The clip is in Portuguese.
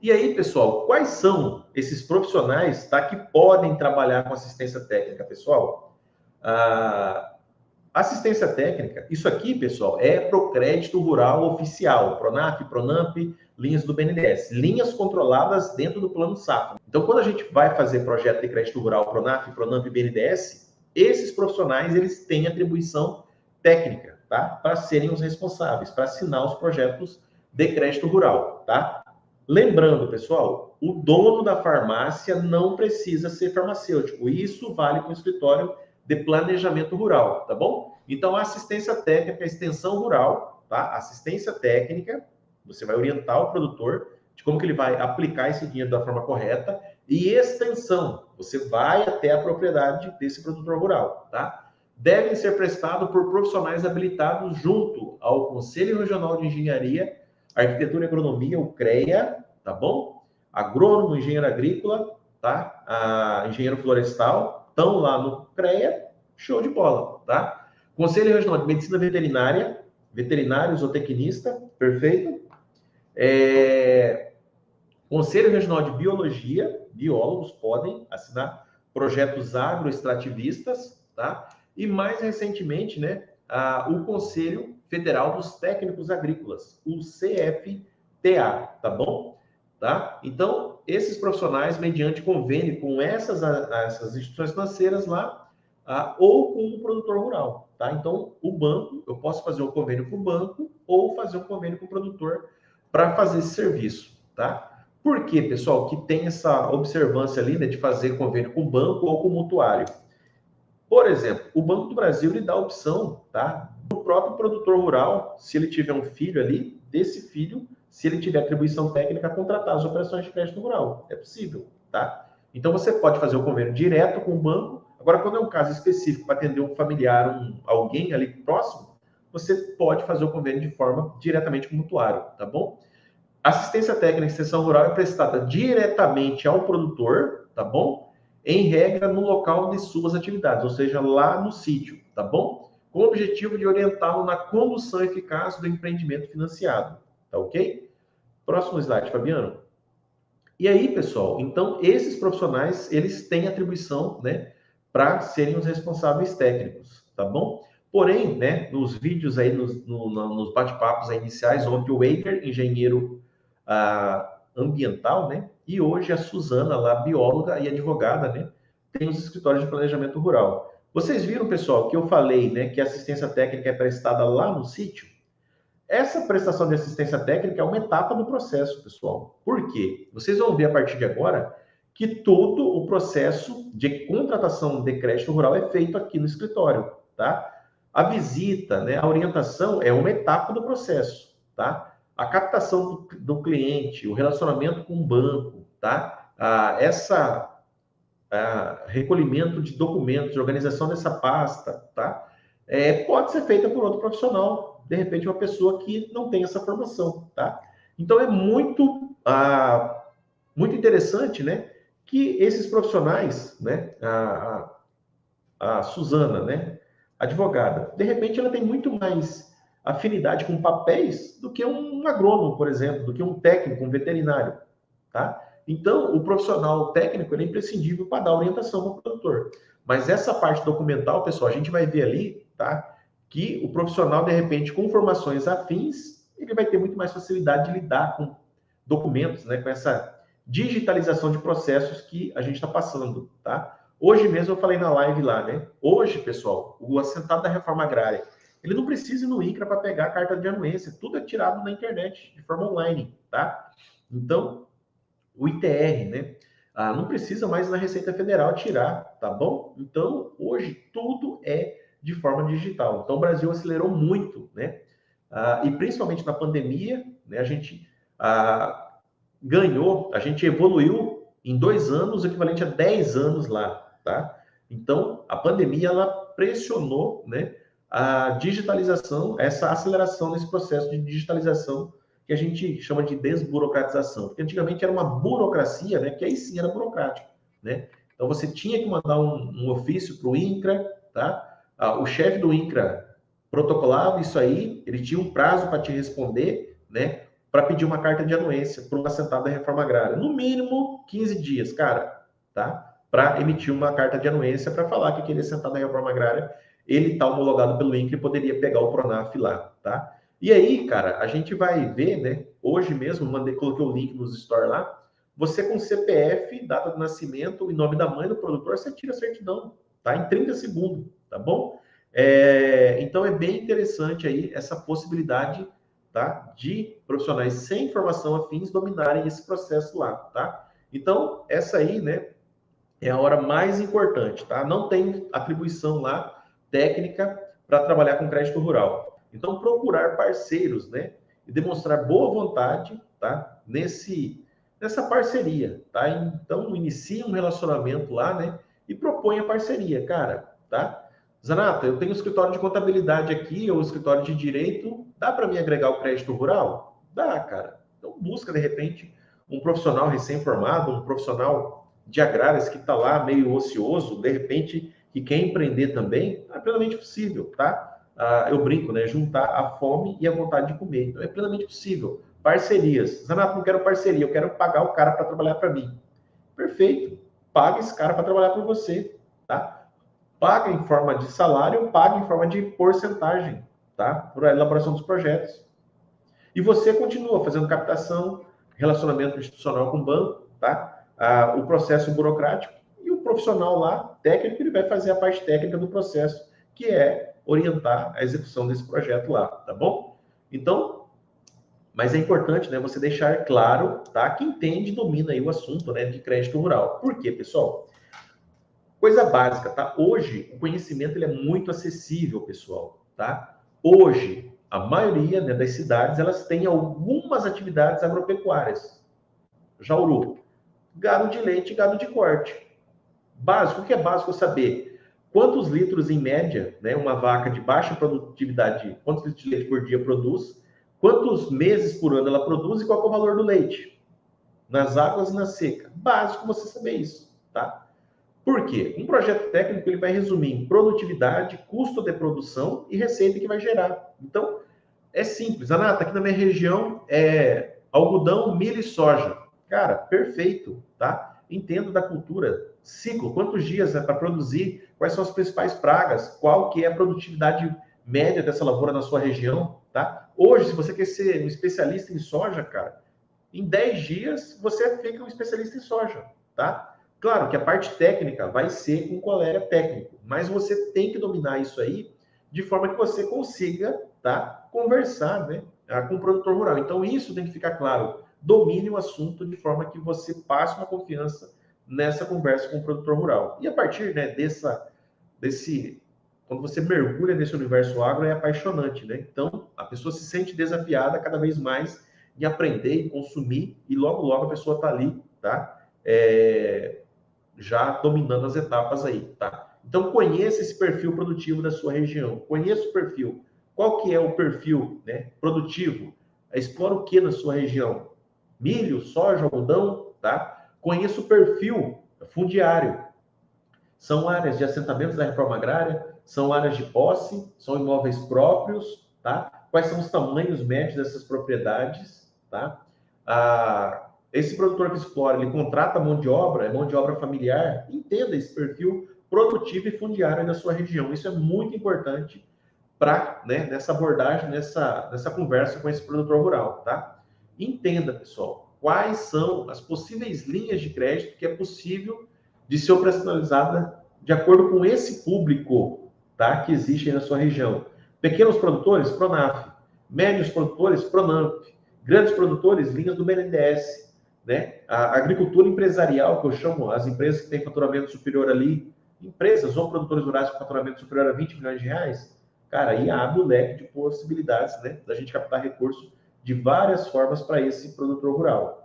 E aí, pessoal, quais são esses profissionais, tá, que podem trabalhar com assistência técnica, pessoal? Assistência técnica, isso aqui, pessoal, é para o crédito rural oficial, Pronaf, Pronamp, linhas do BNDES, linhas controladas dentro do Plano Safra. Então, quando a gente vai fazer projeto de crédito rural, Pronaf, Pronamp e BNDES, esses profissionais, eles têm atribuição técnica, tá? Para serem os responsáveis, para assinar os projetos de crédito rural, tá? Lembrando, pessoal, o dono da farmácia não precisa ser farmacêutico. Isso vale para o escritório de planejamento rural, tá bom? Então, a assistência técnica, a extensão rural, tá? Assistência técnica, você vai orientar o produtor de como que ele vai aplicar esse dinheiro da forma correta, e extensão, você vai até a propriedade desse produtor rural, tá? Devem ser prestados por profissionais habilitados junto ao Conselho Regional de Engenharia, Arquitetura e Agronomia, o CREA, tá bom? Agrônomo, engenheiro agrícola, tá? Engenheiro florestal, estão lá no CREA, show de bola, tá? Conselho Regional de Medicina Veterinária, veterinário, zootecnista, perfeito. Conselho Regional de Biologia, biólogos podem assinar projetos agroextrativistas, tá? E mais recentemente, né, o Conselho Federal dos Técnicos Agrícolas, o CFTA, tá bom? Tá? Então, esses profissionais, mediante convênio com essas instituições financeiras lá, ou com o produtor rural, tá? Então, o banco, eu posso fazer um convênio com o banco ou fazer um convênio com o produtor para fazer esse serviço, tá? Por que, pessoal, que tem essa observância ali, né, de fazer convênio com o banco ou com o mutuário? Por exemplo, o Banco do Brasil ele dá a opção, tá, do próprio produtor rural, se ele tiver um filho ali, desse filho, se ele tiver atribuição técnica, contratar as operações de crédito rural. É possível, tá? Então você pode fazer o convênio direto com o banco. Agora, quando é um caso específico para atender um familiar, alguém ali próximo, você pode fazer o convênio de forma diretamente com o mutuário, tá bom? Assistência técnica e extensão rural é prestada diretamente ao produtor, tá bom? Em regra, no local de suas atividades, ou seja, lá no sítio, tá bom? Com o objetivo de orientá-lo na condução eficaz do empreendimento financiado, tá ok? Próximo slide, Fabiano. E aí, pessoal, então, esses profissionais, eles têm atribuição, né, para serem os responsáveis técnicos, tá bom? Porém, né, nos vídeos aí, nos bate-papos iniciais, ontem o Eiger, engenheiro ambiental, né? E hoje a Suzana, lá, bióloga e advogada, né? Tem os escritórios de planejamento rural. Vocês viram, pessoal, que eu falei, né, que a assistência técnica é prestada lá no sítio? Essa prestação de assistência técnica é uma etapa do processo, pessoal. Por quê? Vocês vão ver a partir de agora que todo o processo de contratação de crédito rural é feito aqui no escritório, tá? A visita, né, a orientação é uma etapa do processo, tá? A captação do cliente, o relacionamento com o banco, tá? Recolhimento de documentos, organização dessa pasta, tá? Pode ser feita por outro profissional, de repente uma pessoa que não tem essa formação, tá? Então é muito interessante, né, que esses profissionais, né, a Suzana, né, advogada, de repente ela tem muito mais afinidade com papéis do que um agrônomo, por exemplo, do que um técnico, um veterinário, tá? Então, o profissional técnico ele é imprescindível para dar orientação ao produtor. Mas essa parte documental, pessoal, a gente vai ver ali, tá? Que o profissional, de repente, com formações afins, ele vai ter muito mais facilidade de lidar com documentos, né? Com essa digitalização de processos que a gente está passando, tá? Hoje mesmo eu falei na live lá, né? Hoje, pessoal, o assentado da reforma agrária, ele não precisa ir no INCRA para pegar a carta de anuência, tudo é tirado na internet, de forma online, tá? Então, o ITR, né? Não precisa mais na Receita Federal tirar, tá bom? Então, hoje, tudo é de forma digital. Então, o Brasil acelerou muito, né? E principalmente na pandemia, né? A gente ganhou, a gente evoluiu em 2 anos, o equivalente a 10 anos lá, tá? Então, a pandemia, ela pressionou, né? A digitalização, essa aceleração nesse processo de digitalização que a gente chama de desburocratização. Porque antigamente era uma burocracia, né? Que aí sim era burocrático, né? Então você tinha que mandar um ofício para o INCRA, tá? O chefe do INCRA protocolava isso aí, ele tinha um prazo para te responder, né? para pedir uma carta de anuência para o assentado da reforma agrária. No mínimo 15 dias, cara, tá? Para emitir uma carta de anuência para falar que aquele assentado da reforma agrária ele está homologado pelo INCRA e poderia pegar o PRONAF lá, tá? E aí, cara, a gente vai ver, né? Hoje mesmo, coloquei o link nos store lá. Você com CPF, data de nascimento e nome da mãe do produtor, você tira a certidão, tá? Em 30 segundos, tá bom? Então é bem interessante aí essa possibilidade, tá? De profissionais sem formação afins dominarem esse processo lá, tá? Então, essa aí, né, é a hora mais importante, tá? Não tem atribuição lá técnica para trabalhar com crédito rural. Então, procurar parceiros, né? E demonstrar boa vontade, tá? Nessa parceria, tá? Então, inicie um relacionamento lá, né? E propõe a parceria, cara, tá? Zanata, eu tenho um escritório de contabilidade aqui, ou um escritório de direito, dá para me agregar o crédito rural? Dá, cara. Então, busca, de repente, um profissional recém-formado, um profissional de agrárias que está lá meio ocioso, de repente, que quer empreender também, é plenamente possível, tá? Eu brinco, né? Juntar a fome e a vontade de comer. Então, é plenamente possível. Parcerias. Zanato, não quero parceria, eu quero pagar o cara para trabalhar para mim. Perfeito. Paga esse cara para trabalhar para você, tá? Paga em forma de salário, paga em forma de porcentagem, tá? Para a elaboração dos projetos. E você continua fazendo captação, relacionamento institucional com o banco, tá? O processo burocrático e o profissional lá, técnico, ele vai fazer a parte técnica do processo, que é orientar a execução desse projeto lá, tá bom? Então, mas é importante, né, você deixar claro, tá, que entende e domina aí o assunto, né, de crédito rural. Por quê, pessoal? Coisa básica, tá? Hoje, o conhecimento ele é muito acessível, pessoal, tá? Hoje, a maioria, né, das cidades, elas têm algumas atividades agropecuárias. Jauru, gado de leite e gado de corte. Básico, o que é básico saber? Quantos litros, em média, né, uma vaca de baixa produtividade, quantos litros de leite por dia produz, quantos meses por ano ela produz e qual é o valor do leite, nas águas e na seca. Básico você saber isso, tá? Por quê? Um projeto técnico ele vai resumir em produtividade, custo de produção e receita que vai gerar. Então, é simples. Anata, aqui na minha região é algodão, milho e soja. Cara, perfeito, tá? Entendo da cultura. Ciclo, quantos dias é para produzir? Quais são as principais pragas? Qual que é a produtividade média dessa lavoura na sua região, tá? Hoje, se você quer ser um especialista em soja, cara, em 10 dias você fica um especialista em soja, tá? Claro que a parte técnica vai ser com um colega técnico, mas você tem que dominar isso aí de forma que você consiga, tá, conversar, né, com o produtor rural. Então isso tem que ficar claro. Domine o assunto de forma que você passe uma confiança nessa conversa com o produtor rural. E a partir, né, quando você mergulha nesse universo agro é apaixonante, né? Então a pessoa se sente desafiada cada vez mais em aprender e consumir e logo logo a pessoa está ali, tá? Já dominando as etapas aí, tá? Então conheça esse perfil produtivo da sua região, conheça o perfil. Qual que é o perfil, né, produtivo? Explora o que na sua região? Milho, soja, algodão, tá? Conheça o perfil fundiário. São áreas de assentamentos da reforma agrária, são áreas de posse, são imóveis próprios, tá? Quais são os tamanhos médios dessas propriedades, tá? Esse produtor que explora, ele contrata mão de obra, é mão de obra familiar, entenda esse perfil produtivo e fundiário da sua região. Isso é muito importante para, né, nessa abordagem, nessa conversa com esse produtor rural, tá? Entenda, pessoal, quais são as possíveis linhas de crédito que é possível de ser operacionalizada de acordo com esse público, tá, que existe aí na sua região. Pequenos produtores, Pronaf. Médios produtores, Pronamp. Grandes produtores, linhas do BNDES. Né? A agricultura empresarial, que eu chamo as empresas que têm faturamento superior ali, empresas ou produtores rurais com faturamento superior a 20 milhões de reais, cara, aí abre o leque de possibilidades, né, da gente captar recursos de várias formas para esse produtor rural.